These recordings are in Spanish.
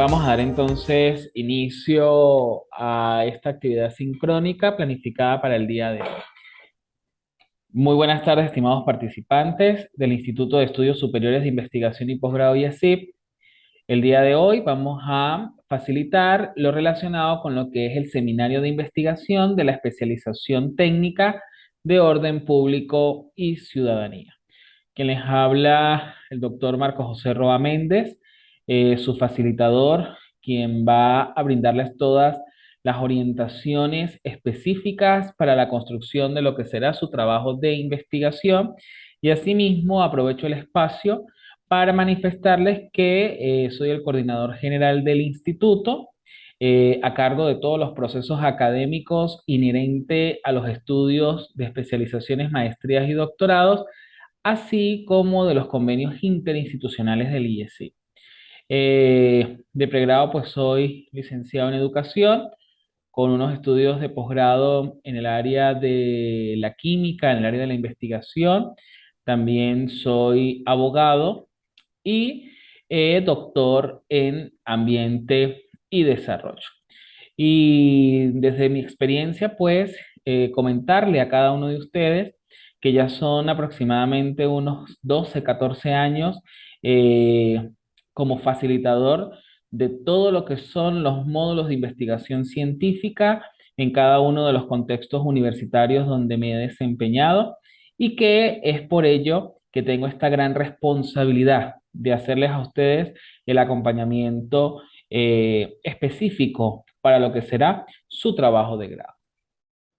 Vamos a dar entonces inicio a esta actividad sincrónica planificada para el día de hoy. Muy buenas tardes, estimados participantes del Instituto de Estudios Superiores de Investigación y Posgrado IESIP. El día de hoy vamos a facilitar lo relacionado con lo que es el seminario de investigación de la especialización técnica de orden público y ciudadanía. Quien les habla, el doctor Marco José Roa Méndez, su facilitador, quien va a brindarles todas las orientaciones específicas para la construcción de lo que será su trabajo de investigación. Y asimismo aprovecho el espacio para manifestarles que soy el coordinador general del instituto, a cargo de todos los procesos académicos inherentes a los estudios de especializaciones, maestrías y doctorados, así como de los convenios interinstitucionales del IESI. De pregrado, pues soy licenciado en educación, con unos estudios de posgrado en el área de la química, en el área de la investigación. También soy abogado y doctor en ambiente y desarrollo. Y desde mi experiencia, pues, comentarle a cada uno de ustedes que ya son aproximadamente unos 12, 14 años eh, como facilitador de todo lo que son los módulos de investigación científica en cada uno de los contextos universitarios donde me he desempeñado, y que es por ello que tengo esta gran responsabilidad de hacerles a ustedes el acompañamiento específico para lo que será su trabajo de grado.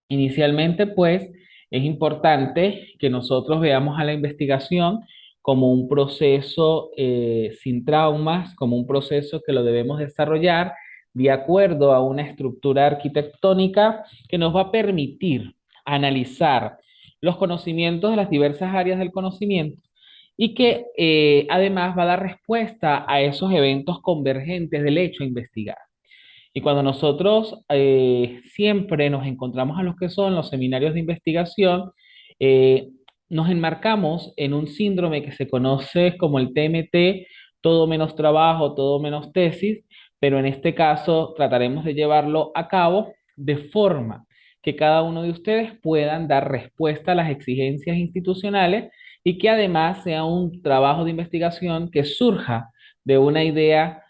Inicialmente, pues, es importante que nosotros veamos a la investigación como un proceso sin traumas, como un proceso que lo debemos desarrollar de acuerdo a una estructura arquitectónica que nos va a permitir analizar los conocimientos de las diversas áreas del conocimiento, y que además va a dar respuesta a esos eventos convergentes del hecho a investigar. Y cuando nosotros siempre nos encontramos a los que son los seminarios de investigación, eh, nos enmarcamos en un síndrome que se conoce como el TMT, todo menos trabajo, todo menos tesis, pero en este caso trataremos de llevarlo a cabo de forma que cada uno de ustedes puedan dar respuesta a las exigencias institucionales, y que además sea un trabajo de investigación que surja de una idea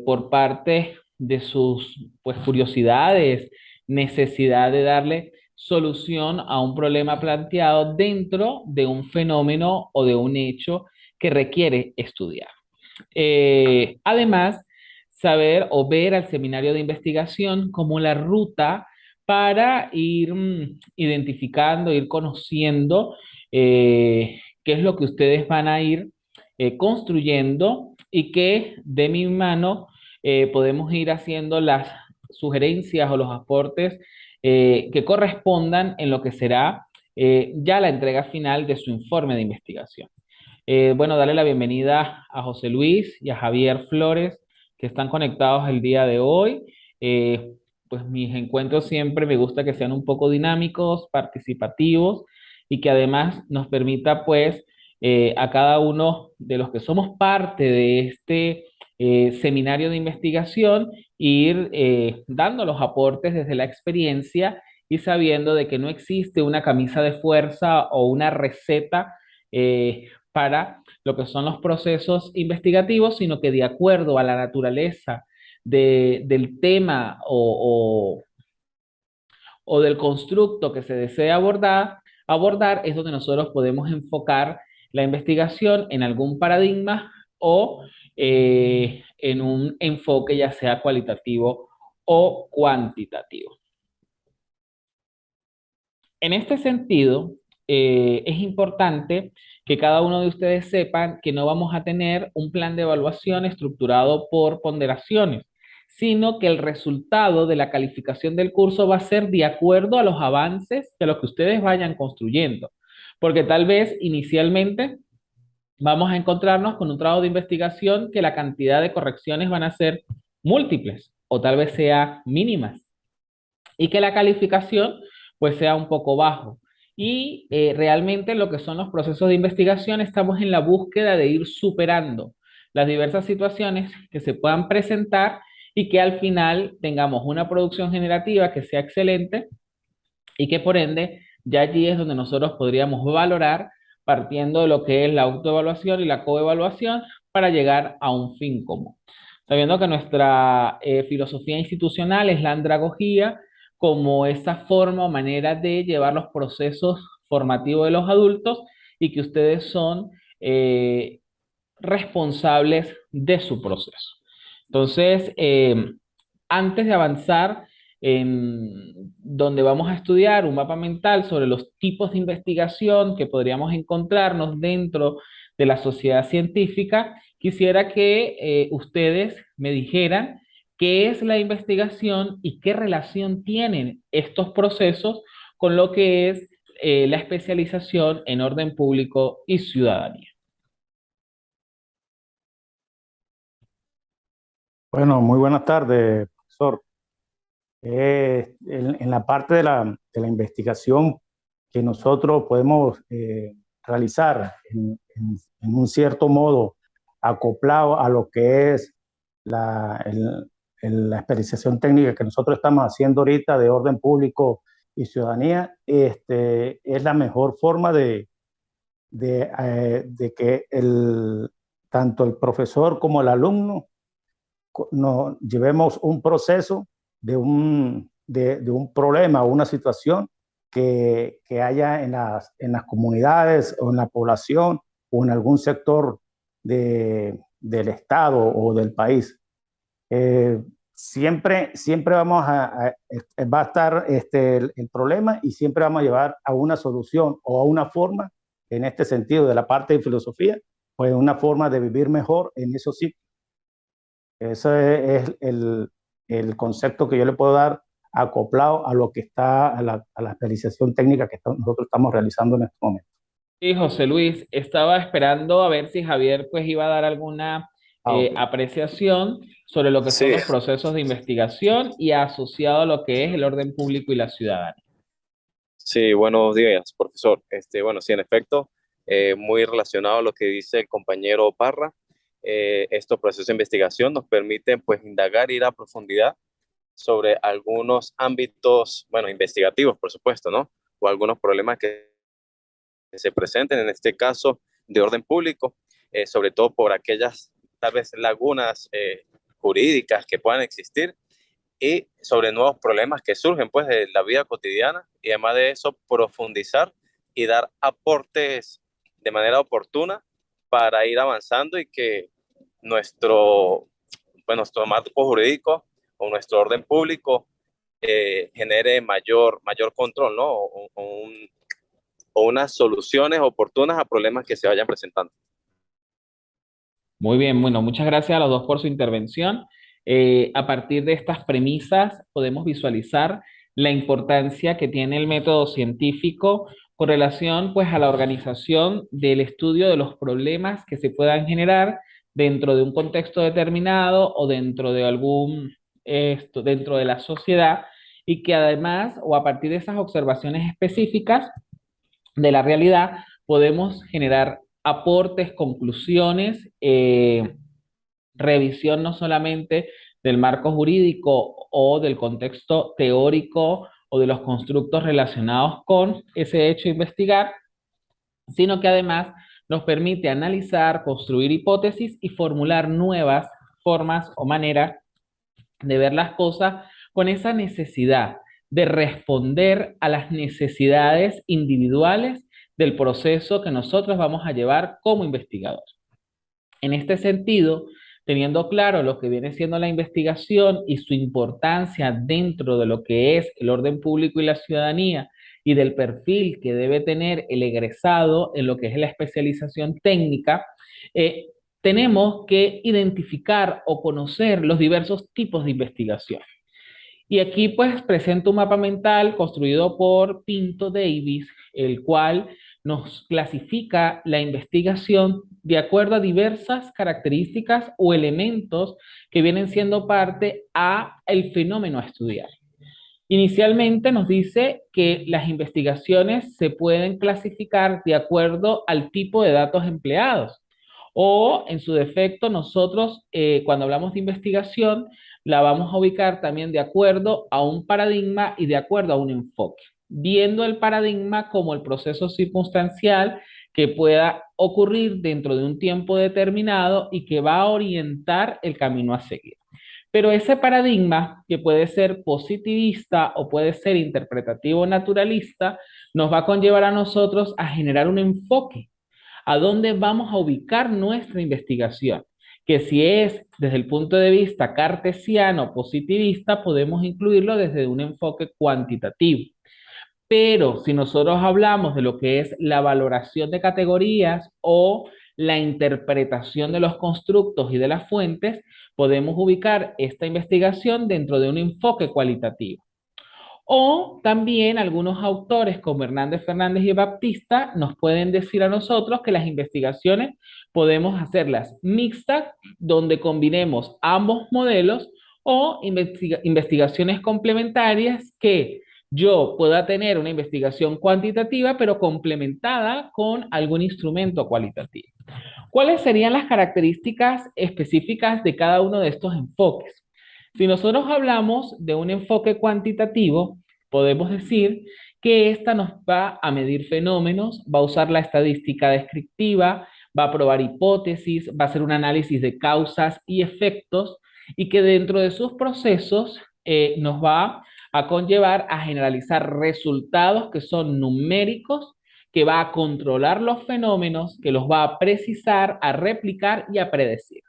por parte de sus pues, curiosidades, necesidad de darle solución a un problema planteado dentro de un fenómeno o de un hecho que requiere estudiar. Además, saber o ver al seminario de investigación como la ruta para ir identificando, ir conociendo qué es lo que ustedes van a ir construyendo, y que de mi mano podemos ir haciendo las sugerencias o los aportes que correspondan en lo que será ya la entrega final de su informe de investigación. Bueno, darle la bienvenida a José Luis y a Javier Flores, que están conectados el día de hoy. Pues mis encuentros siempre me gusta que sean un poco dinámicos, participativos, y que además nos permita, pues, a cada uno de los que somos parte de este seminario de investigación, ir dando los aportes desde la experiencia, y sabiendo de que no existe una camisa de fuerza o una receta para lo que son los procesos investigativos, sino que de acuerdo a la naturaleza del tema o del constructo que se desea abordar, es donde nosotros podemos enfocar la investigación en algún paradigma o en un enfoque ya sea cualitativo o cuantitativo. En este sentido, es importante que cada uno de ustedes sepan que no vamos a tener un plan de evaluación estructurado por ponderaciones, sino que el resultado de la calificación del curso va a ser de acuerdo a los avances de lo que ustedes vayan construyendo. Porque tal vez inicialmente vamos a encontrarnos con un trabajo de investigación que la cantidad de correcciones van a ser múltiples o tal vez sea mínimas, y que la calificación pues sea un poco bajo. Y realmente lo que son los procesos de investigación, estamos en la búsqueda de ir superando las diversas situaciones que se puedan presentar y que al final tengamos una producción generativa que sea excelente y que por ende ya allí es donde nosotros podríamos valorar partiendo de lo que es la autoevaluación y la coevaluación para llegar a un fin común. Sabiendo que nuestra filosofía institucional es la andragogía como esa forma o manera de llevar los procesos formativos de los adultos y que ustedes son responsables de su proceso. Entonces, antes de avanzar en donde vamos a estudiar un mapa mental sobre los tipos de investigación que podríamos encontrarnos dentro de la sociedad científica, quisiera que ustedes me dijeran qué es la investigación y qué relación tienen estos procesos con lo que es la especialización en orden público y ciudadanía. Bueno, muy buenas tardes, profesor. En la parte de la investigación que nosotros podemos realizar en un cierto modo acoplado a lo que es la especialización técnica que nosotros estamos haciendo ahorita de orden público y ciudadanía, es la mejor forma de que tanto el profesor como el alumno nos llevemos un proceso de un problema o una situación que haya en las comunidades o en la población o en algún sector del Estado o del país. Siempre va a estar el problema y siempre vamos a llevar a una solución o a una forma, en este sentido de la parte de filosofía, pues una forma de vivir mejor en esos sitios. Ese es el concepto que yo le puedo dar acoplado a lo que está, a la especialización técnica que nosotros estamos realizando en este momento. Sí, José Luis, estaba esperando a ver si Javier pues iba a dar alguna Ah, ok. apreciación sobre lo que son Sí, los procesos de investigación y asociado a lo que es el orden público y la ciudadanía. sí, buenos días, profesor. Bueno, sí, en efecto, muy relacionado a lo que dice el compañero Parra, estos procesos de investigación nos permiten, pues, indagar, ir a profundidad sobre algunos ámbitos, bueno, investigativos, por supuesto, ¿no? O algunos problemas que se presenten, en este caso, de orden público, sobre todo por aquellas, tal vez, lagunas jurídicas que puedan existir y sobre nuevos problemas que surgen pues de la vida cotidiana y además de eso profundizar y dar aportes de manera oportuna para ir avanzando y que nuestro, pues, nuestro marco jurídico o nuestro orden público genere mayor control, ¿no? O unas soluciones oportunas a problemas que se vayan presentando. Muy bien, bueno, muchas gracias a los dos por su intervención. A partir de estas premisas podemos visualizar la importancia que tiene el método científico con relación pues a la organización del estudio de los problemas que se puedan generar dentro de un contexto determinado o dentro de dentro de la sociedad y que además o a partir de esas observaciones específicas de la realidad podemos generar aportes, conclusiones, revisión no solamente del marco jurídico o del contexto teórico o de los constructos relacionados con ese hecho a investigar, sino que además nos permite analizar, construir hipótesis y formular nuevas formas o maneras de ver las cosas con esa necesidad de responder a las necesidades individuales del proceso que nosotros vamos a llevar como investigadores. En este sentido, teniendo claro lo que viene siendo la investigación y su importancia dentro de lo que es el orden público y la ciudadanía y del perfil que debe tener el egresado en lo que es la especialización técnica, eh, tenemos que identificar o conocer los diversos tipos de investigación. Y aquí pues presento un mapa mental construido por Pinto Davis, el cual nos clasifica la investigación de acuerdo a diversas características o elementos que vienen siendo parte a el fenómeno a estudiar. Inicialmente nos dice que las investigaciones se pueden clasificar de acuerdo al tipo de datos empleados O en su defecto, nosotros cuando hablamos de investigación, la vamos a ubicar también de acuerdo a un paradigma y de acuerdo a un enfoque, viendo el paradigma como el proceso circunstancial que pueda ocurrir dentro de un tiempo determinado y que va a orientar el camino a seguir. Pero ese paradigma, que puede ser positivista o puede ser interpretativo naturalista, nos va a conllevar a nosotros a generar un enfoque a dónde vamos a ubicar nuestra investigación, que si es desde el punto de vista cartesiano positivista, podemos incluirlo desde un enfoque cuantitativo. Pero si nosotros hablamos de lo que es la valoración de categorías o la interpretación de los constructos y de las fuentes, podemos ubicar esta investigación dentro de un enfoque cualitativo. O también algunos autores como Hernández Fernández y Baptista nos pueden decir a nosotros que las investigaciones podemos hacerlas mixtas, donde combinemos ambos modelos, o investigaciones complementarias que yo pueda tener una investigación cuantitativa, pero complementada con algún instrumento cualitativo. ¿Cuáles serían las características específicas de cada uno de estos enfoques? Si nosotros hablamos de un enfoque cuantitativo, podemos decir que esta nos va a medir fenómenos, va a usar la estadística descriptiva, va a probar hipótesis, va a hacer un análisis de causas y efectos, y que dentro de sus procesos nos va a conllevar a generalizar resultados que son numéricos, que va a controlar los fenómenos, que los va a precisar, a replicar y a predecir.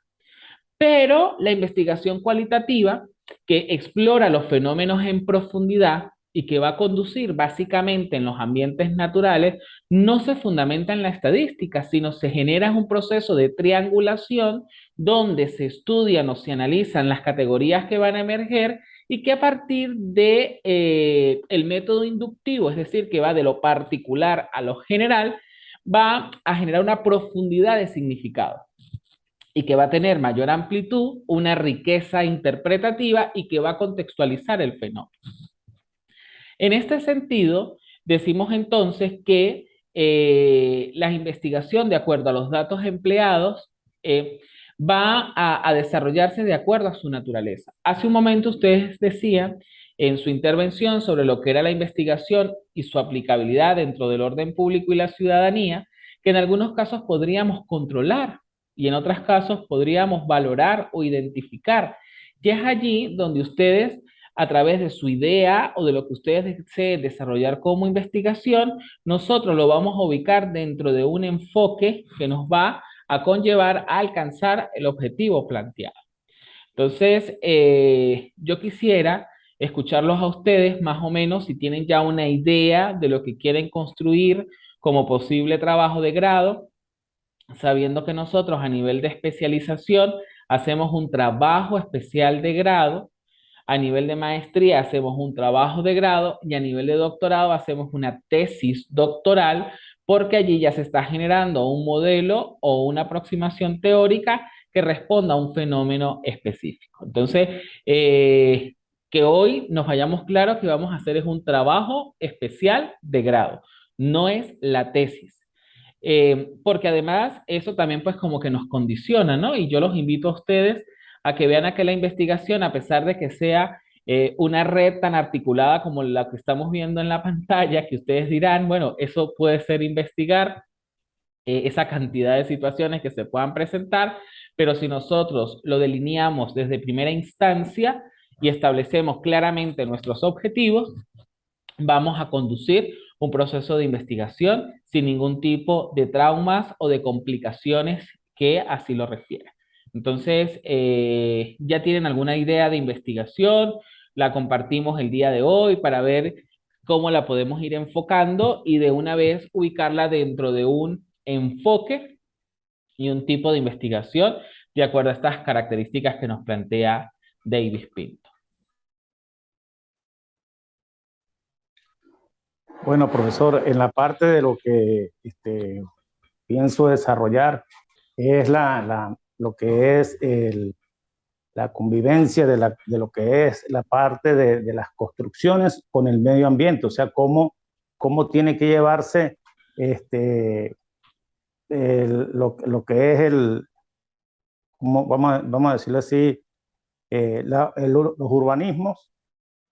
Pero la investigación cualitativa, que explora los fenómenos en profundidad y que va a conducir básicamente en los ambientes naturales, no se fundamenta en la estadística, sino se genera un proceso de triangulación donde se estudian o se analizan las categorías que van a emerger, y que a partir de el método inductivo, es decir, que va de lo particular a lo general, va a generar una profundidad de significado y que va a tener mayor amplitud, una riqueza interpretativa y que va a contextualizar el fenómeno. En este sentido, decimos entonces que la investigación, de acuerdo a los datos empleados, va a desarrollarse de acuerdo a su naturaleza. Hace un momento ustedes decían en su intervención sobre lo que era la investigación y su aplicabilidad dentro del orden público y la ciudadanía, que en algunos casos podríamos controlar y en otros casos podríamos valorar o identificar. Y es allí donde ustedes, a través de su idea o de lo que ustedes deseen desarrollar como investigación, nosotros lo vamos a ubicar dentro de un enfoque que nos va a conllevar a alcanzar el objetivo planteado. Entonces, yo quisiera escucharlos a ustedes más o menos si tienen ya una idea de lo que quieren construir como posible trabajo de grado, sabiendo que nosotros a nivel de especialización hacemos un trabajo especial de grado, a nivel de maestría hacemos un trabajo de grado y a nivel de doctorado hacemos una tesis doctoral, porque allí ya se está generando un modelo o una aproximación teórica que responda a un fenómeno específico. Entonces, que hoy nos vayamos claros que vamos a hacer es un trabajo especial de grado, no es la tesis. Porque además eso también pues como que nos condiciona, ¿no? Y yo los invito a ustedes a que vean a que la investigación, a pesar de que sea una red tan articulada como la que estamos viendo en la pantalla, que ustedes dirán, bueno, eso puede ser investigar esa cantidad de situaciones que se puedan presentar, pero si nosotros lo delineamos desde primera instancia y establecemos claramente nuestros objetivos, vamos a conducir un proceso de investigación sin ningún tipo de traumas o de complicaciones que así lo refieran. Entonces, ya tienen alguna idea de investigación, la compartimos el día de hoy para ver cómo la podemos ir enfocando y de una vez ubicarla dentro de un enfoque y un tipo de investigación de acuerdo a estas características que nos plantea David Pinto. Bueno, profesor, en la parte de lo que pienso desarrollar es lo que es la convivencia de lo que es la parte de las construcciones con el medio ambiente, o sea, cómo tiene que llevarse lo que es vamos a decirlo así, los urbanismos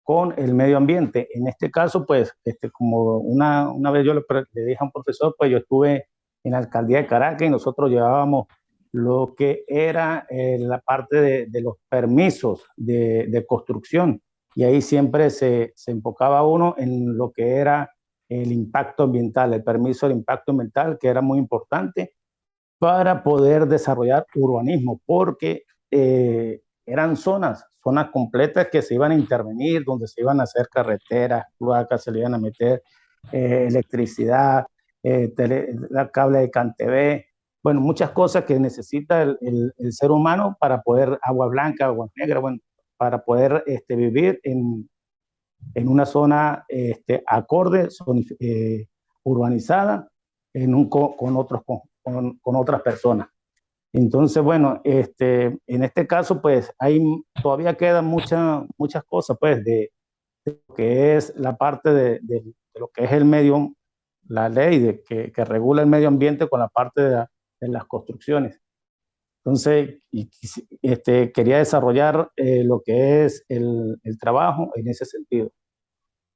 con el medio ambiente. En este caso, pues, como una vez yo le dije a un profesor, pues yo estuve en la alcaldía de Caracas y nosotros llevábamos lo que era la parte de los permisos de construcción. Y ahí siempre se enfocaba uno en lo que era el impacto ambiental, el permiso del impacto ambiental, que era muy importante para poder desarrollar urbanismo, porque eran zonas completas que se iban a intervenir, donde se iban a hacer carreteras, cloacas, se le iban a meter electricidad, la cable de CanTV, bueno, muchas cosas que necesita el ser humano para poder, agua blanca, agua negra, bueno, para poder vivir en una zona acorde, urbanizada, con otras personas. Entonces, bueno, en este caso, pues todavía quedan muchas cosas, pues, de lo que es la parte de lo que es el medio, la ley que regula el medio ambiente con la parte de las construcciones. Entonces, quería desarrollar lo que es el trabajo en ese sentido.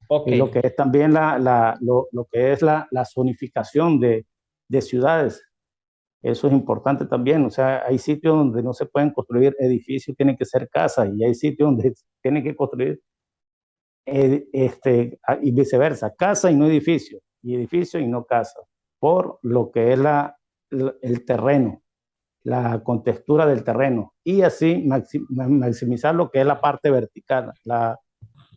Ok, Y lo que es también lo que es la zonificación de ciudades. Eso es importante también. O sea, hay sitios donde no se pueden construir edificios, tienen que ser casas, y hay sitios donde tienen que construir y viceversa, casa y no edificio, y edificio y no casa, por lo que es el terreno, la contextura del terreno, y así maximizar lo que es la parte vertical, la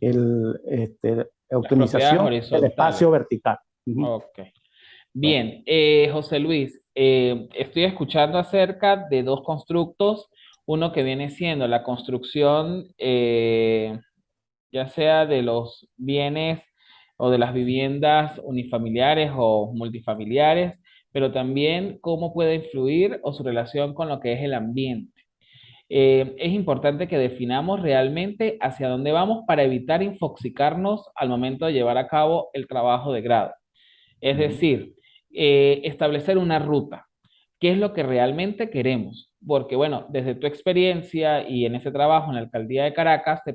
las propiedades optimización del horizontales. espacio vertical. Ujú. Ok. Bueno, Bien, José Luis, estoy escuchando acerca de dos constructos, uno que viene siendo la construcción, ya sea de los bienes o de las viviendas unifamiliares o multifamiliares, pero también cómo puede influir o su relación con lo que es el ambiente. Es importante que definamos realmente hacia dónde vamos para evitar infoxicarnos al momento de llevar a cabo el trabajo de grado. Es decir, establecer una ruta. ¿Qué es lo que realmente queremos? Porque, bueno, desde tu experiencia y en ese trabajo en la alcaldía de Caracas, te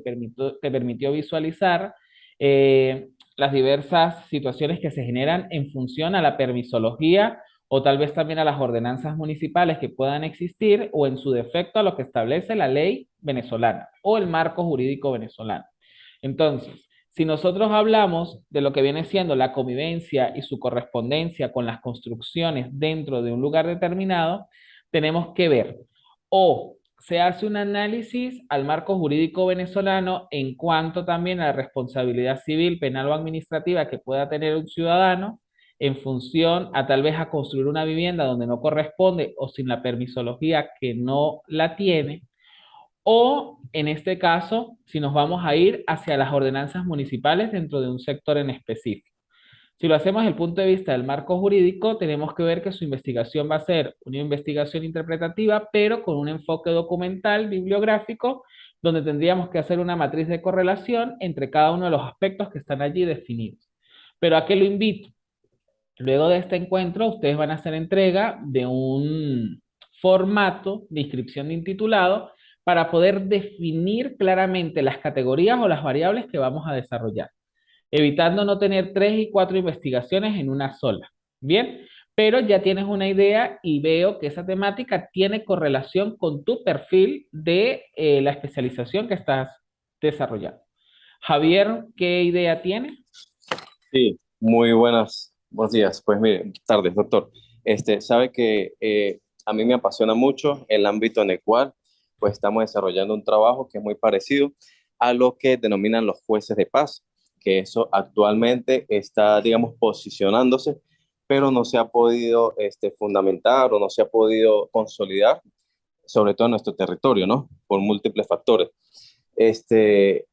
permitió visualizar las diversas situaciones que se generan en función a la permisología o tal vez también a las ordenanzas municipales que puedan existir o en su defecto a lo que establece la ley venezolana o el marco jurídico venezolano. Entonces, si nosotros hablamos de lo que viene siendo la convivencia y su correspondencia con las construcciones dentro de un lugar determinado, tenemos que ver o se hace un análisis al marco jurídico venezolano en cuanto también a la responsabilidad civil, penal o administrativa que pueda tener un ciudadano en función a tal vez a construir una vivienda donde no corresponde o sin la permisología que no la tiene, o en este caso, si nos vamos a ir hacia las ordenanzas municipales dentro de un sector en específico. Si lo hacemos desde el punto de vista del marco jurídico, tenemos que ver que su investigación va a ser una investigación interpretativa, pero con un enfoque documental, bibliográfico, donde tendríamos que hacer una matriz de correlación entre cada uno de los aspectos que están allí definidos. Pero ¿a qué lo invito? Luego de este encuentro, ustedes van a hacer entrega de un formato de inscripción de intitulado para poder definir claramente las categorías o las variables que vamos a desarrollar, evitando no tener 3 y 4 investigaciones en una sola. Bien, pero ya tienes una idea y veo que esa temática tiene correlación con tu perfil de la especialización que estás desarrollando. Javier, ¿qué idea tiene? Sí, muy buenos días. Pues mire, tardes, doctor. Sabe que a mí me apasiona mucho el ámbito en el cual pues estamos desarrollando un trabajo que es muy parecido a lo que denominan los jueces de paz, que eso actualmente está, digamos, posicionándose, pero no se ha podido fundamentar o no se ha podido consolidar, sobre todo en nuestro territorio, ¿no? Por múltiples factores.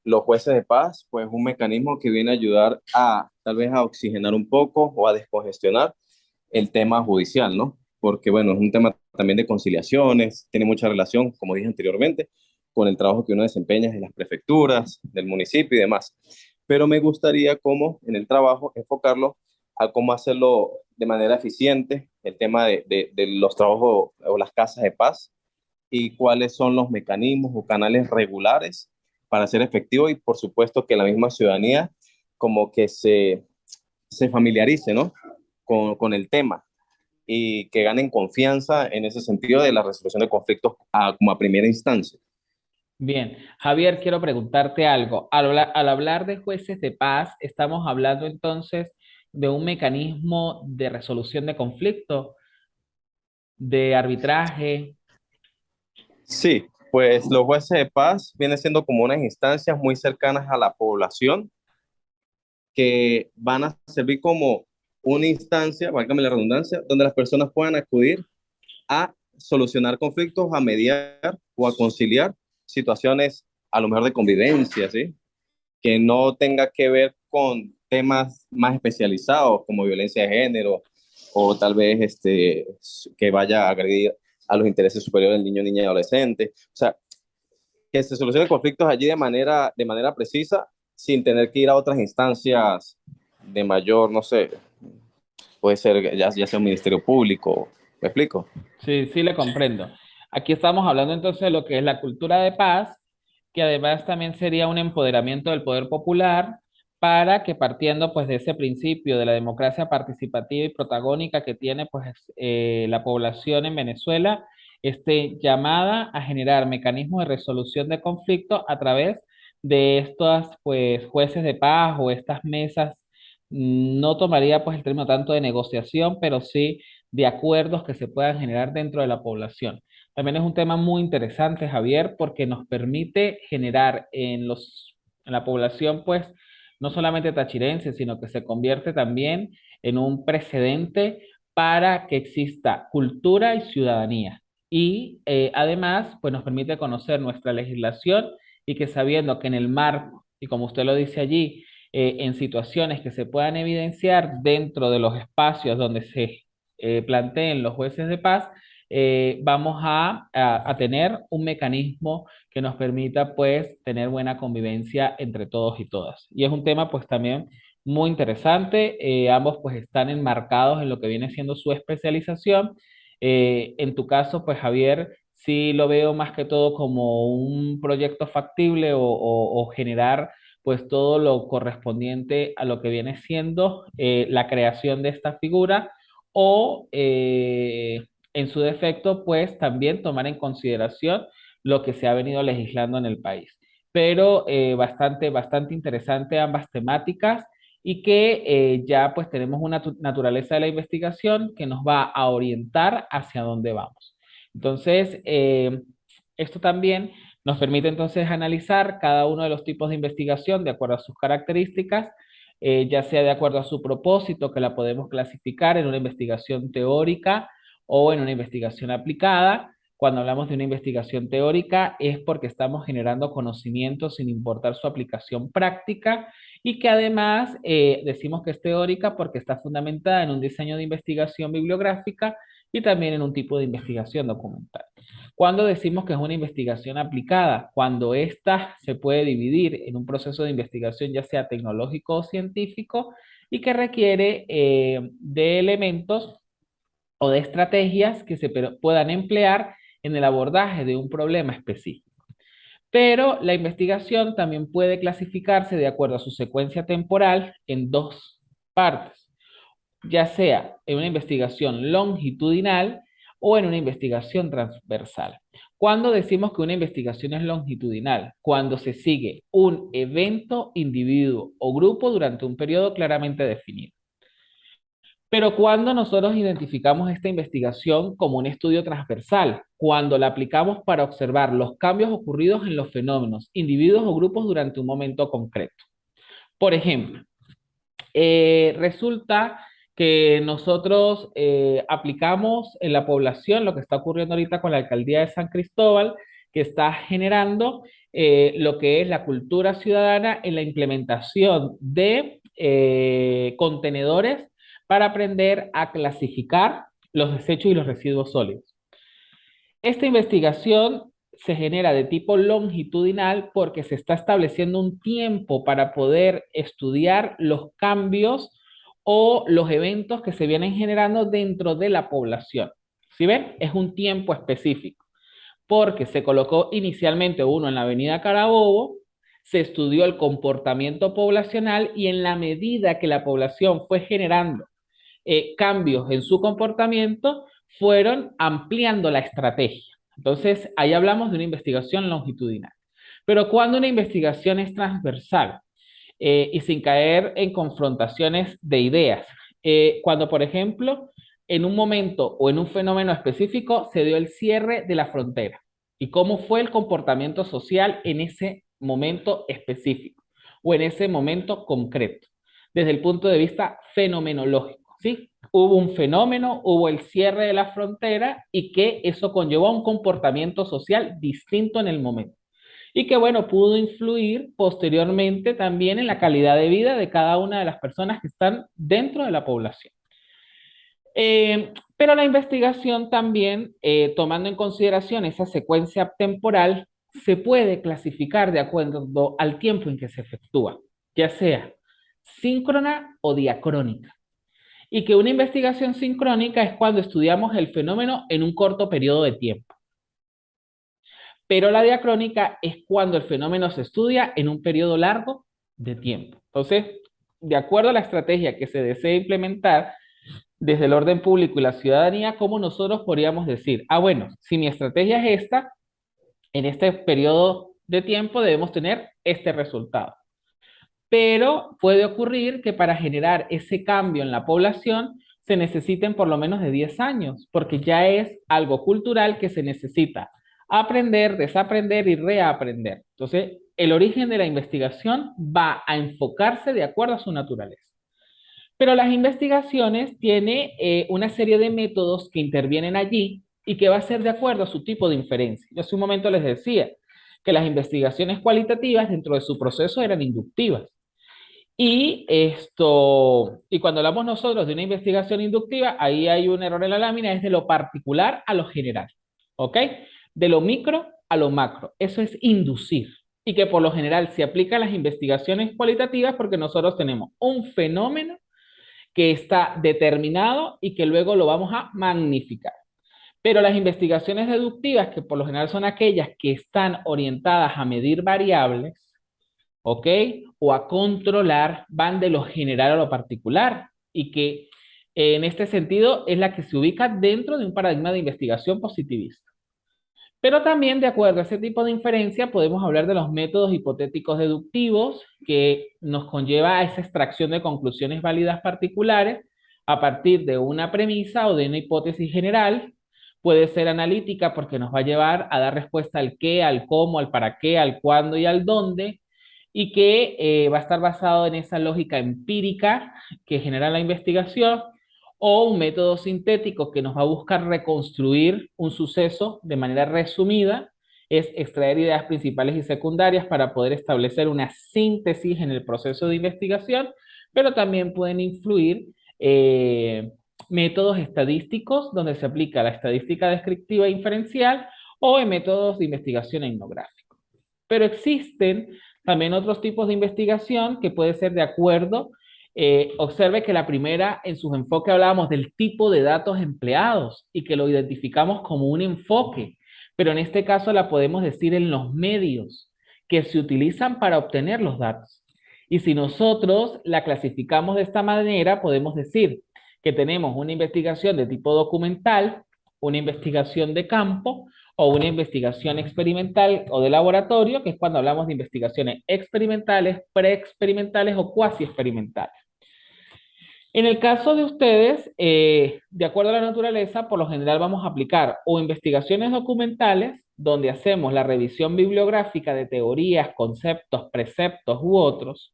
Los jueces de paz, pues un mecanismo que viene a ayudar a tal vez a oxigenar un poco o a descongestionar el tema judicial, ¿no? Porque bueno, es un tema también de conciliaciones, tiene mucha relación, como dije anteriormente, con el trabajo que uno desempeña en las prefecturas, del municipio y demás. Pero me gustaría como en el trabajo enfocarlo a cómo hacerlo de manera eficiente, el tema de los trabajos o las casas de paz y cuáles son los mecanismos o canales regulares para ser efectivo y por supuesto que la misma ciudadanía como que se familiarice, ¿no? Con el tema y que ganen confianza en ese sentido de la resolución de conflictos como a primera instancia. Bien, Javier, quiero preguntarte algo. Al hablar de jueces de paz, estamos hablando entonces de un mecanismo de resolución de conflicto, de arbitraje. Sí, pues los jueces de paz vienen siendo como unas instancias muy cercanas a la población que van a servir como una instancia, válgame la redundancia, donde las personas puedan acudir a solucionar conflictos, a mediar o a conciliar situaciones a lo mejor de convivencia, ¿sí? Que no tenga que ver con temas más especializados como violencia de género o tal vez que vaya a agredir a los intereses superiores del niño, niña y adolescente. O sea, que se solucionen conflictos allí de manera precisa sin tener que ir a otras instancias de mayor, no sé, puede ser ya sea un ministerio público, ¿me explico? Sí, sí, le comprendo. Aquí estamos hablando entonces de lo que es la cultura de paz, que además también sería un empoderamiento del poder popular para que partiendo pues de ese principio de la democracia participativa y protagónica que tiene pues la población en Venezuela, esté llamada a generar mecanismos de resolución de conflictos a través de estas pues jueces de paz o estas mesas. No tomaría pues el término tanto de negociación, pero sí de acuerdos que se puedan generar dentro de la población. También es un tema muy interesante, Javier, porque nos permite generar en la población, pues, no solamente tachirense, sino que se convierte también en un precedente para que exista cultura y ciudadanía. Y además, pues nos permite conocer nuestra legislación y que sabiendo que en el marco, y como usted lo dice allí, en situaciones que se puedan evidenciar dentro de los espacios donde se planteen los jueces de paz, vamos a tener un mecanismo que nos permita pues tener buena convivencia entre todos y todas. Y es un tema pues también muy interesante, ambos pues están enmarcados en lo que viene siendo su especialización. En tu caso pues Javier, sí lo veo más que todo como un proyecto factible o generar pues todo lo correspondiente a lo que viene siendo la creación de esta figura o en su defecto, pues también tomar en consideración lo que se ha venido legislando en el país. Pero bastante interesante ambas temáticas y que ya pues tenemos una naturaleza de la investigación que nos va a orientar hacia dónde vamos. Entonces, esto también nos permite entonces analizar cada uno de los tipos de investigación de acuerdo a sus características, ya sea de acuerdo a su propósito, que la podemos clasificar en una investigación teórica o en una investigación aplicada. Cuando hablamos de una investigación teórica es porque estamos generando conocimiento sin importar su aplicación práctica y que además decimos que es teórica porque está fundamentada en un diseño de investigación bibliográfica y también en un tipo de investigación documental. Cuando decimos que es una investigación aplicada, cuando ésta se puede dividir en un proceso de investigación ya sea tecnológico o científico y que requiere de elementos o de estrategias que se puedan emplear en el abordaje de un problema específico. Pero la investigación también puede clasificarse de acuerdo a su secuencia temporal en dos partes, ya sea en una investigación longitudinal o en una investigación transversal. ¿Cuándo decimos que una investigación es longitudinal? Cuando se sigue un evento, individuo o grupo durante un periodo claramente definido. Pero cuando nosotros identificamos esta investigación como un estudio transversal, cuando la aplicamos para observar los cambios ocurridos en los fenómenos, individuos o grupos durante un momento concreto. Por ejemplo, resulta que nosotros aplicamos en la población lo que está ocurriendo ahorita con la alcaldía de San Cristóbal, que está generando lo que es la cultura ciudadana en la implementación de contenedores para aprender a clasificar los desechos y los residuos sólidos. Esta investigación se genera de tipo longitudinal porque se está estableciendo un tiempo para poder estudiar los cambios o los eventos que se vienen generando dentro de la población. ¿Sí ven? Es un tiempo específico, porque se colocó inicialmente uno en la avenida Carabobo, se estudió el comportamiento poblacional y en la medida que la población fue generando cambios en su comportamiento, fueron ampliando la estrategia. Entonces, ahí hablamos de una investigación longitudinal. Pero cuando una investigación es transversal y sin caer en confrontaciones de ideas, cuando, por ejemplo, en un momento o en un fenómeno específico se dio el cierre de la frontera y cómo fue el comportamiento social en ese momento específico o en ese momento concreto, desde el punto de vista fenomenológico, ¿sí? Hubo un fenómeno, hubo el cierre de la frontera y que eso conllevó a un comportamiento social distinto en el momento. Y que, bueno, pudo influir posteriormente también en la calidad de vida de cada una de las personas que están dentro de la población. Pero la investigación también, tomando en consideración esa secuencia temporal, se puede clasificar de acuerdo al tiempo en que se efectúa, ya sea síncrona o diacrónica. Y que una investigación sincrónica es cuando estudiamos el fenómeno en un corto periodo de tiempo. Pero la diacrónica es cuando el fenómeno se estudia en un periodo largo de tiempo. Entonces, de acuerdo a la estrategia que se desea implementar desde el orden público y la ciudadanía, ¿cómo nosotros podríamos decir, ah, bueno, si mi estrategia es esta, en este periodo de tiempo debemos tener este resultado? Pero puede ocurrir que para generar ese cambio en la población se necesiten por lo menos de 10 años, porque ya es algo cultural que se necesita aprender, desaprender y reaprender. Entonces, el origen de la investigación va a enfocarse de acuerdo a su naturaleza. Pero las investigaciones tienen una serie de métodos que intervienen allí y que va a ser de acuerdo a su tipo de inferencia. Yo hace un momento les decía que las investigaciones cualitativas dentro de su proceso eran inductivas. Y cuando hablamos nosotros de una investigación inductiva, ahí hay un error en la lámina, es de lo particular a lo general, ¿ok? De lo micro a lo macro. Eso es inducir. Y que por lo general se aplica a las investigaciones cualitativas porque nosotros tenemos un fenómeno que está determinado y que luego lo vamos a magnificar. Pero las investigaciones deductivas, que por lo general son aquellas que están orientadas a medir variables, ¿ok? O a controlar, van de lo general a lo particular y que en este sentido es la que se ubica dentro de un paradigma de investigación positivista. Pero también, de acuerdo a ese tipo de inferencia, podemos hablar de los métodos hipotéticos deductivos que nos conlleva a esa extracción de conclusiones válidas particulares a partir de una premisa o de una hipótesis general. Puede ser analítica porque nos va a llevar a dar respuesta al qué, al cómo, al para qué, al cuándo y al dónde, y que va a estar basado en esa lógica empírica que genera la investigación, o un método sintético que nos va a buscar reconstruir un suceso de manera resumida, es extraer ideas principales y secundarias para poder establecer una síntesis en el proceso de investigación, pero también pueden influir métodos estadísticos donde se aplica la estadística descriptiva e inferencial o en métodos de investigación etnográfica. Pero existen también otros tipos de investigación que puede ser de acuerdo. Observe que la primera, en sus enfoques hablábamos del tipo de datos empleados y que lo identificamos como un enfoque, pero en este caso la podemos decir en los medios que se utilizan para obtener los datos. Y si nosotros la clasificamos de esta manera, podemos decir que tenemos una investigación de tipo documental, una investigación de campo o una investigación experimental o de laboratorio, que es cuando hablamos de investigaciones experimentales, preexperimentales o cuasi experimentales. En el caso de ustedes, de acuerdo a la naturaleza, por lo general vamos a aplicar o investigaciones documentales, donde hacemos la revisión bibliográfica de teorías, conceptos, preceptos u otros,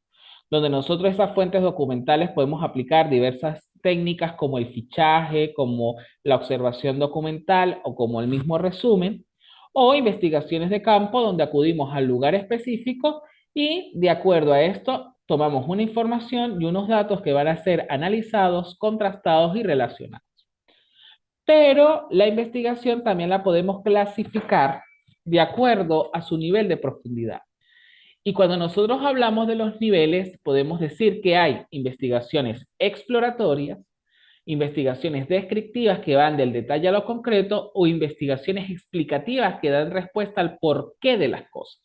donde nosotros esas fuentes documentales podemos aplicar diversas técnicas como el fichaje, como la observación documental o como el mismo resumen, o investigaciones de campo donde acudimos al lugar específico y de acuerdo a esto tomamos una información y unos datos que van a ser analizados, contrastados y relacionados. Pero la investigación también la podemos clasificar de acuerdo a su nivel de profundidad. Y cuando nosotros hablamos de los niveles, podemos decir que hay investigaciones exploratorias, investigaciones descriptivas que van del detalle a lo concreto o investigaciones explicativas que dan respuesta al porqué de las cosas.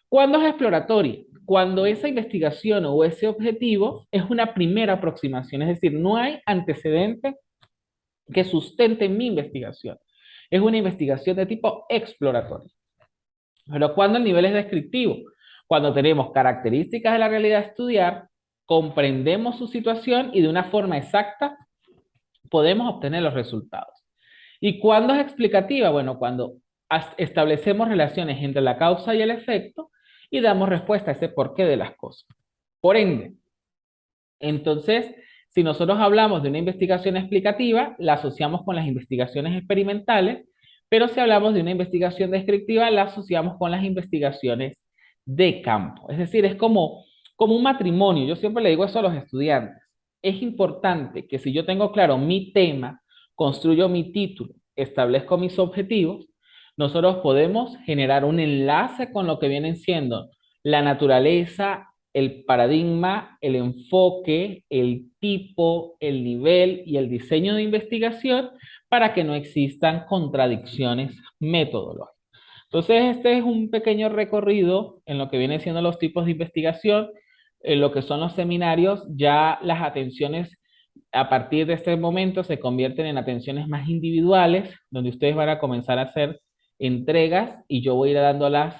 ¿Cuándo es exploratoria? Cuando esa investigación o ese objetivo es una primera aproximación, es decir, no hay antecedente que sustente mi investigación. Es una investigación de tipo exploratorio. Pero cuando el nivel es descriptivo, cuando tenemos características de la realidad a estudiar, comprendemos su situación y de una forma exacta podemos obtener los resultados. ¿Y cuándo es explicativa? Bueno, cuando establecemos relaciones entre la causa y el efecto y damos respuesta a ese porqué de las cosas. Por ende, entonces, si nosotros hablamos de una investigación explicativa, la asociamos con las investigaciones experimentales, pero si hablamos de una investigación descriptiva, la asociamos con las investigaciones de campo. Es decir, es como un matrimonio. Yo siempre le digo eso a los estudiantes. Es importante que si yo tengo claro mi tema, construyo mi título, establezco mis objetivos, nosotros podemos generar un enlace con lo que vienen siendo la naturaleza, el paradigma, el enfoque, el tipo, el nivel y el diseño de investigación para que no existan contradicciones metodológicas. Entonces, este es un pequeño recorrido en lo que vienen siendo los tipos de investigación, en lo que son los seminarios. Ya las atenciones a partir de este momento se convierten en atenciones más individuales, donde ustedes van a comenzar a hacer entregas y yo voy a ir dando las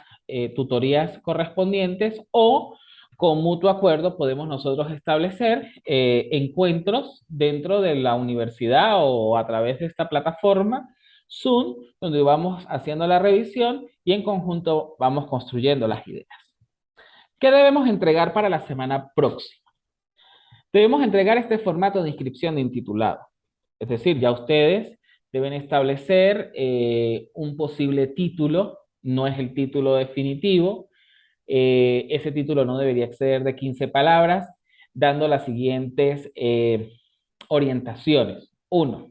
tutorías correspondientes, o con mutuo acuerdo podemos nosotros establecer encuentros dentro de la universidad o a través de esta plataforma Zoom, donde vamos haciendo la revisión y en conjunto vamos construyendo las ideas. ¿Qué debemos entregar para la semana próxima? Debemos entregar este formato de inscripción de intitulado. Es decir, ya ustedes deben establecer un posible título, no es el título definitivo. Ese título no debería exceder de 15 palabras, dando las siguientes orientaciones. Uno,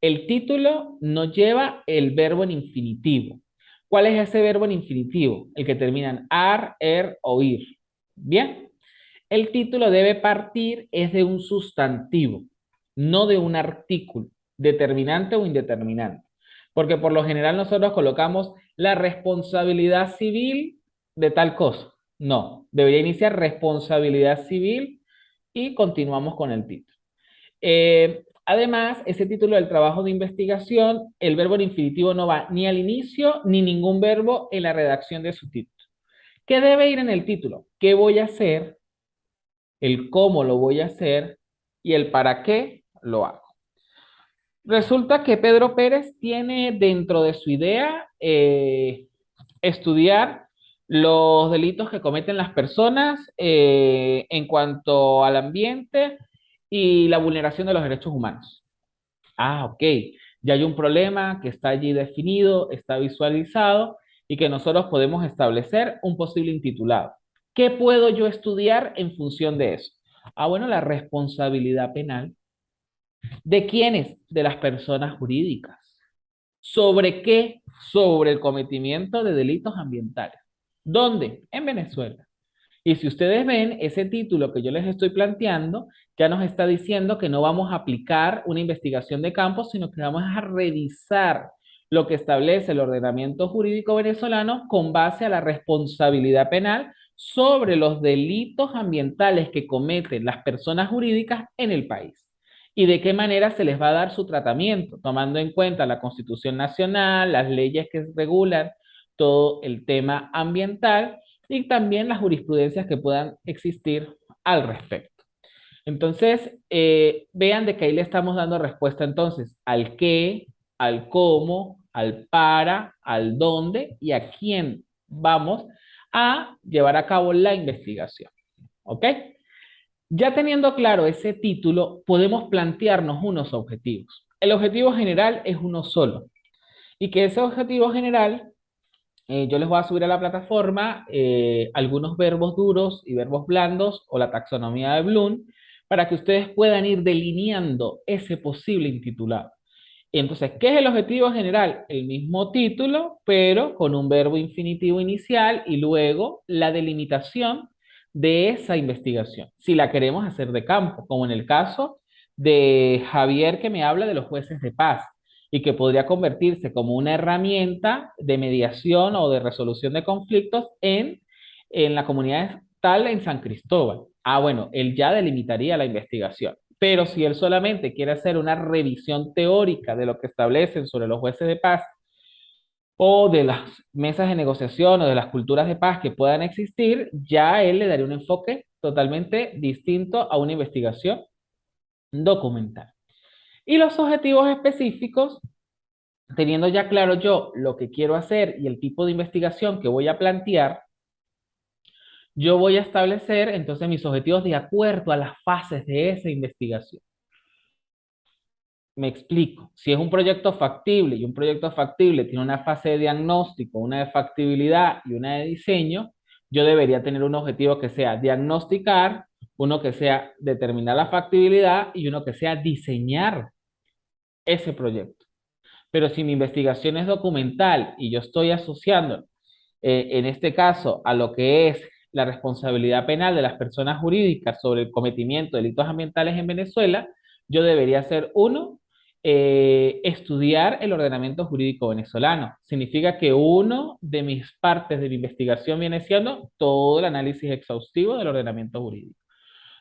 el título no lleva el verbo en infinitivo. ¿Cuál es ese verbo en infinitivo? El que termina en ar, er o ir. Bien. El título debe partir es de un sustantivo, no de un artículo, determinante o indeterminante. Porque por lo general nosotros colocamos la responsabilidad civil de tal cosa. No, debería iniciar responsabilidad civil y continuamos con el título. Además, ese título del trabajo de investigación, el verbo en infinitivo no va ni al inicio ni ningún verbo en la redacción de su título. ¿Qué debe ir en el título? ¿Qué voy a hacer? El cómo lo voy a hacer y el para qué lo hago. Resulta que Pedro Pérez tiene dentro de su idea estudiar los delitos que cometen las personas en cuanto al ambiente y la vulneración de los derechos humanos. Ah, ok. Ya hay un problema que está allí definido, está visualizado y que nosotros podemos establecer un posible intitulado. ¿Qué puedo yo estudiar en función de eso? Ah, bueno, la responsabilidad penal. ¿De quiénes? De las personas jurídicas. ¿Sobre qué? Sobre el cometimiento de delitos ambientales. ¿Dónde? En Venezuela. Y si ustedes ven, ese título que yo les estoy planteando ya nos está diciendo que no vamos a aplicar una investigación de campo, sino que vamos a revisar lo que establece el ordenamiento jurídico venezolano con base a la responsabilidad penal sobre los delitos ambientales que cometen las personas jurídicas en el país. Y de qué manera se les va a dar su tratamiento, tomando en cuenta la Constitución Nacional, las leyes que regulan todo el tema ambiental y también las jurisprudencias que puedan existir al respecto. Entonces, vean de que ahí le estamos dando respuesta entonces al qué, al cómo, al para, al dónde y a quién vamos a llevar a cabo la investigación. ¿Ok? Ya teniendo claro ese título, podemos plantearnos unos objetivos. El objetivo general es uno solo. Y que ese objetivo general yo les voy a subir a la plataforma algunos verbos duros y verbos blandos o la taxonomía de Bloom para que ustedes puedan ir delineando ese posible intitulado. Entonces, ¿qué es el objetivo general? El mismo título, pero con un verbo infinitivo inicial y luego la delimitación de esa investigación, si la queremos hacer de campo, como en el caso de Javier que me habla de los jueces de paz y que podría convertirse como una herramienta de mediación o de resolución de conflictos en la comunidad tal en San Cristóbal. Ah, bueno, él ya delimitaría la investigación. Pero si él solamente quiere hacer una revisión teórica de lo que establecen sobre los jueces de paz o de las mesas de negociación o de las culturas de paz que puedan existir, ya él le daría un enfoque totalmente distinto a una investigación documental. Y los objetivos específicos, teniendo ya claro yo lo que quiero hacer y el tipo de investigación que voy a plantear, yo voy a establecer entonces mis objetivos de acuerdo a las fases de esa investigación. Me explico. Si es un proyecto factible y un proyecto factible tiene una fase de diagnóstico, una de factibilidad y una de diseño, yo debería tener un objetivo que sea diagnosticar, uno que sea determinar la factibilidad y uno que sea diseñar ese proyecto. Pero si mi investigación es documental y yo estoy asociando, en este caso, a lo que es la responsabilidad penal de las personas jurídicas sobre el cometimiento de delitos ambientales en Venezuela, yo debería ser uno, estudiar el ordenamiento jurídico venezolano. Significa que uno de mis partes de mi investigación viene siendo todo el análisis exhaustivo del ordenamiento jurídico.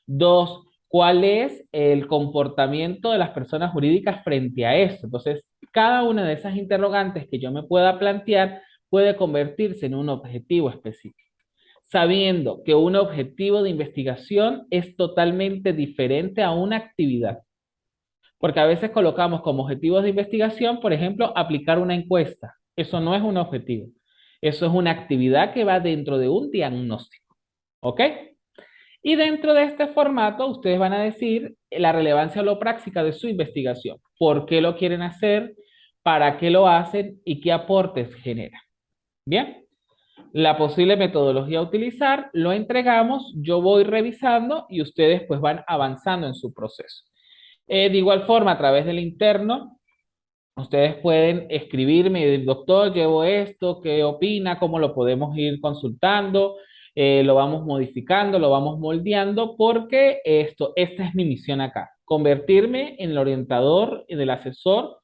Dos, ¿cuál es el comportamiento de las personas jurídicas frente a esto? Entonces, cada una de esas interrogantes que yo me pueda plantear puede convertirse en un objetivo específico, sabiendo que un objetivo de investigación es totalmente diferente a una actividad. Porque a veces colocamos como objetivos de investigación, por ejemplo, aplicar una encuesta. Eso no es un objetivo. Eso es una actividad que va dentro de un diagnóstico. ¿Ok? Y dentro de este formato, ustedes van a decir la relevancia holopráctica de su investigación. ¿Por qué lo quieren hacer? ¿Para qué lo hacen? ¿Y qué aportes genera? Bien. La posible metodología a utilizar, lo entregamos, yo voy revisando y ustedes pues van avanzando en su proceso. De igual forma, a través del interno, ustedes pueden escribirme y decir, doctor, llevo esto, ¿qué opina? ¿Cómo lo podemos ir consultando? Lo vamos modificando, lo vamos moldeando, porque esta es mi misión acá, convertirme en el orientador y del asesor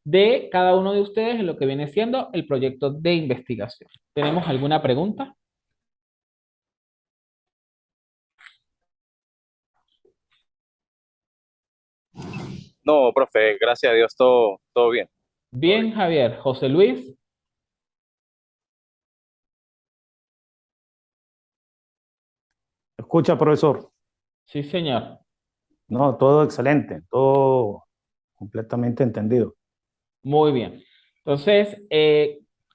de cada uno de ustedes en lo que viene siendo el proyecto de investigación. ¿Tenemos alguna pregunta? No, profe, gracias a Dios, todo bien. Todo Bien, bien. Javier. José Luis. Escucha, profesor. Sí, señor. No, todo excelente, todo completamente entendido. Muy bien. Entonces,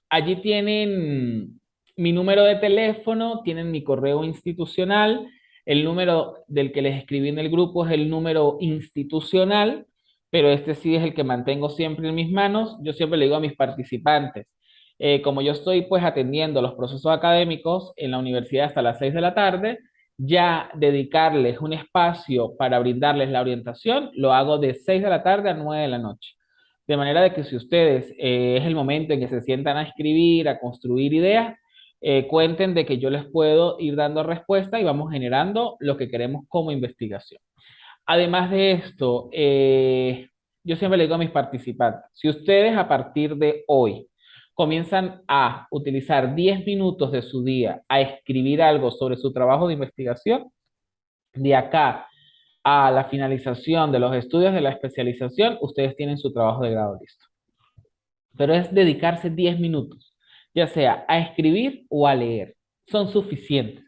allí tienen mi número de teléfono, tienen mi correo institucional, el número del que les escribí en el grupo es el número institucional, pero este sí es el que mantengo siempre en mis manos. Yo siempre le digo a mis participantes, como yo estoy pues atendiendo los procesos académicos en la universidad hasta las 6 de la tarde, ya dedicarles un espacio para brindarles la orientación, lo hago de 6 de la tarde a 9 de la noche. De manera de que si ustedes es el momento en que se sientan a escribir, a construir ideas, cuenten de que yo les puedo ir dando respuesta y vamos generando lo que queremos como investigación. Además de esto, yo siempre le digo a mis participantes, si ustedes a partir de hoy comienzan a utilizar 10 minutos de su día a escribir algo sobre su trabajo de investigación, de acá a la finalización de los estudios de la especialización, ustedes tienen su trabajo de grado listo. Pero es dedicarse 10 minutos, ya sea a escribir o a leer. Son suficientes.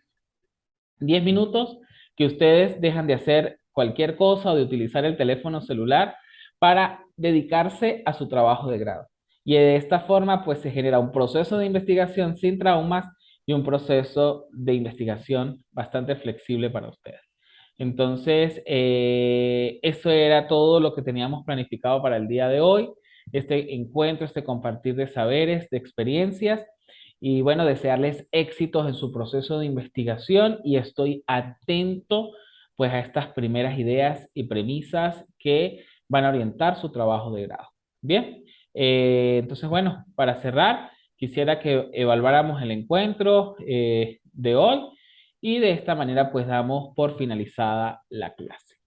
10 minutos que ustedes dejan de hacer cualquier cosa o de utilizar el teléfono celular para dedicarse a su trabajo de grado. Y de esta forma, pues se genera un proceso de investigación sin traumas y un proceso de investigación bastante flexible para ustedes. Entonces, eso era todo lo que teníamos planificado para el día de hoy. Este encuentro, este compartir de saberes, de experiencias y bueno, desearles éxitos en su proceso de investigación y estoy atento pues a estas primeras ideas y premisas que van a orientar su trabajo de grado. Bien, entonces bueno, para cerrar, quisiera que evaluáramos el encuentro de hoy y de esta manera pues damos por finalizada la clase.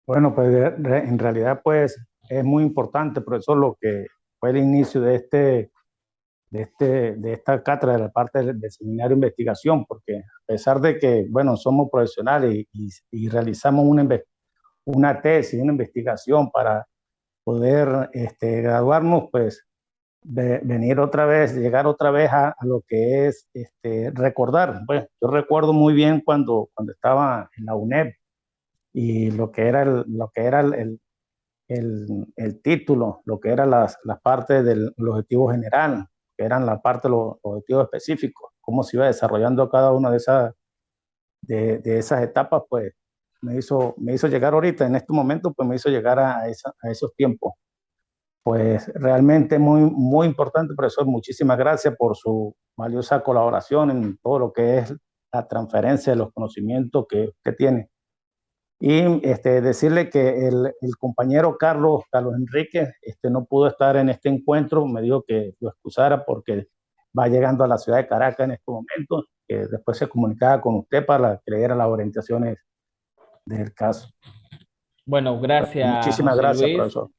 Bueno, pues en realidad pues es muy importante, profesor, lo que fue el inicio de esta cátedra de la parte del seminario de investigación, porque a pesar de que, bueno, somos profesionales y realizamos una tesis, una investigación para poder graduarnos, pues venir otra vez, llegar otra vez a lo que es recordar. Bueno, yo recuerdo muy bien cuando estaba en la UNED y lo que era el título, lo que era las partes del objetivo general, que eran la parte de los objetivos específicos, cómo se iba desarrollando cada una de esas etapas, pues me hizo llegar ahorita, en este momento, pues me hizo llegar a esos tiempos. Pues realmente muy importante, profesor. Muchísimas gracias por su valiosa colaboración en todo lo que es la transferencia de los conocimientos que tiene. Y decirle que el compañero Carlos Enrique no pudo estar en este encuentro, me dijo que lo excusara porque va llegando a la ciudad de Caracas en este momento, que después se comunicaba con usted para que le diera las orientaciones del caso. Bueno, gracias Muchísimas José gracias, Luis. profesor.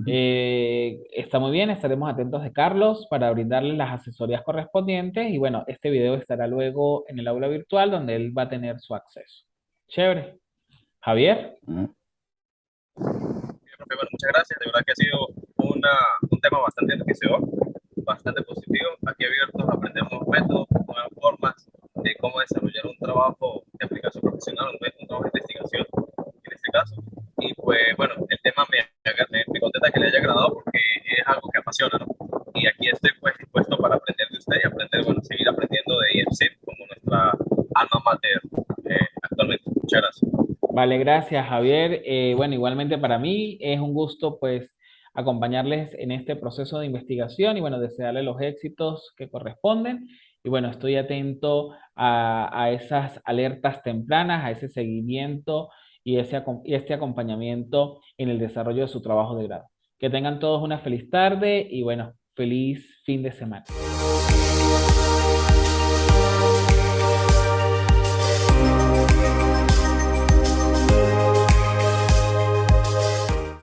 Está muy bien, estaremos atentos de Carlos para brindarle las asesorías correspondientes y bueno, este video estará luego en el aula virtual donde él va a tener su acceso. Chévere. Javier. Profe, bueno, muchas gracias. De verdad que ha sido un tema bastante enriquecedor, bastante positivo. Aquí abiertos aprendemos métodos, nuevas formas de cómo desarrollar un trabajo de aplicación profesional, un trabajo de investigación en este caso. Y pues bueno, el tema me contenta que le haya agradado porque es algo que apasiona, ¿no? Y aquí estoy pues dispuesto para aprender de usted y aprender, bueno, seguir aprendiendo de IEPSID como nuestra alma mater actualmente. Muchas gracias. Vale, gracias Javier. Bueno, igualmente para mí es un gusto pues acompañarles en este proceso de investigación y bueno, desearles los éxitos que corresponden. Y bueno, estoy atento a esas alertas tempranas, a ese seguimiento y este acompañamiento en el desarrollo de su trabajo de grado. Que tengan todos una feliz tarde y bueno, feliz fin de semana.